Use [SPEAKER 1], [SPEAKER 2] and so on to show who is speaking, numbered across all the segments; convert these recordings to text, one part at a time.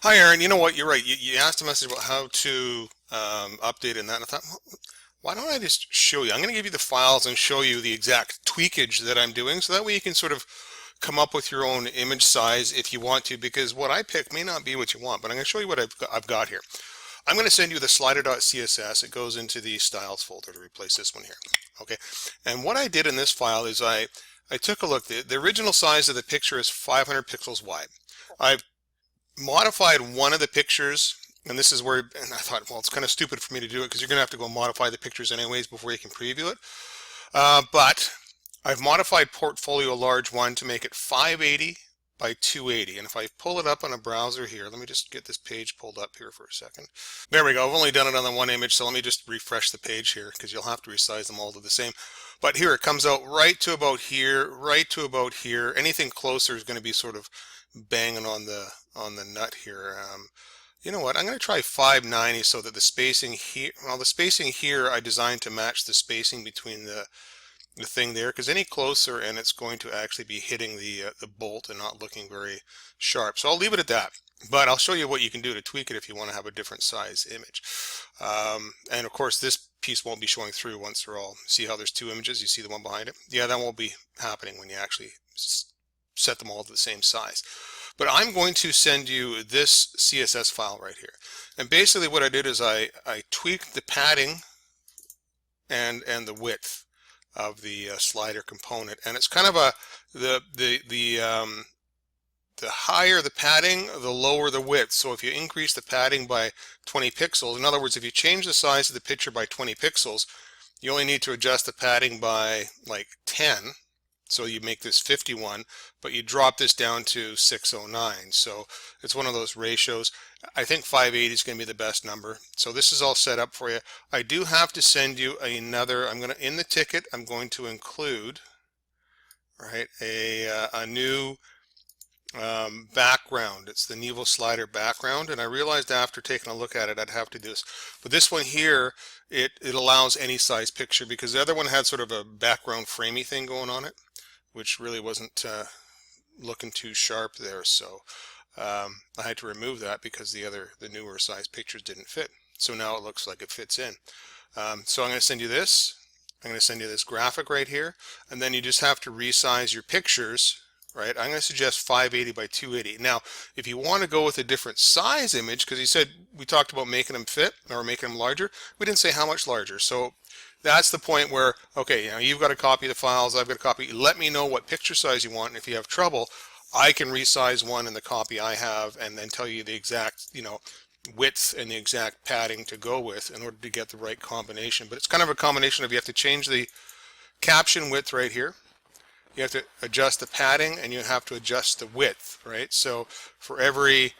[SPEAKER 1] Hi, Aaron. You know what? You're right. You asked a message about how to update and that. And I thought, well, why don't I just show you? I'm going to give you the files and show you the exact tweakage that I'm doing, so that way you can sort of come up with your own image size if you want to, because what I pick may not be what you want. But I'm going to show you what I've got here. I'm going to send you the slider.css. It goes into the styles folder to replace this one here. Okay. And what I did in this file is I took a look. The original size of the picture is 500 pixels wide. I've modified one of the pictures, and this is where, and I thought, well, it's kind of stupid for me to do it because you're going to have to go modify the pictures anyways before you can preview it. But I've modified Portfolio Large 1 to make it 580 by 280. And if I pull it up on a browser here, let me just get this page pulled up here for a second. There we go. I've only done it on the one image, so let me just refresh the page here because you'll have to resize them all to the same. But here it comes out right to about here, right to about here. Anything closer is going to be sort of banging on the nut here. You know what? I'm going to try 590 so that the spacing here, well, the spacing here I designed to match the spacing between the thing there, because any closer and it's going to actually be hitting the bolt and not looking very sharp. So I'll leave it at that. But I'll show you what you can do to tweak it if you want to have a different size image. And of course, this piece won't be showing through once they're all. See how there's two images? You see the one behind it? Yeah, that won't be happening when you actually set them all to the same size. But I'm going to send you this CSS file right here. And basically what I did is I tweaked the padding and the width of the slider component. And it's kind of the higher the padding, the lower the width. So if you increase the padding by 20 pixels, in other words, if you change the size of the picture by 20 pixels, you only need to adjust the padding by like 10. So you make this 51, but you drop this down to 609. So it's one of those ratios. I think 580 is going to be the best number. So this is all set up for you. I do have to send you another, in the ticket, I'm going to include, right, a new background. It's the Nevo slider background, and I realized after taking a look at it I'd have to do this. But this one here, it allows any size picture, because the other one had sort of a background framey thing going on it, which really wasn't looking too sharp there. So I had to remove that because the newer size pictures didn't fit. So now it looks like it fits in. So I'm going to send you this. I'm going to send you this graphic right here, and then you just have to resize your pictures. Right, I'm going to suggest 580 by 280. Now, if you want to go with a different size image, because you said we talked about making them fit or making them larger, we didn't say how much larger. So that's the point where, okay, you know, you've got to copy the files, I've got to copy. Let me know what picture size you want, and if you have trouble, I can resize one in the copy I have, and then tell you the exact, you know, width and the exact padding to go with in order to get the right combination. But it's kind of a combination of, you have to change the caption width right here. You have to adjust the padding, and you have to adjust the width, right? So for every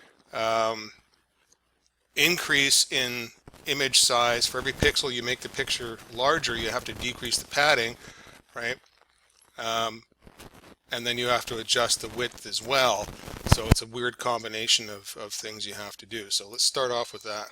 [SPEAKER 1] increase in image size, for every pixel you make the picture larger, you have to decrease the padding, right? And then you have to adjust the width as well. So it's a weird combination of things you have to do. So let's start off with that.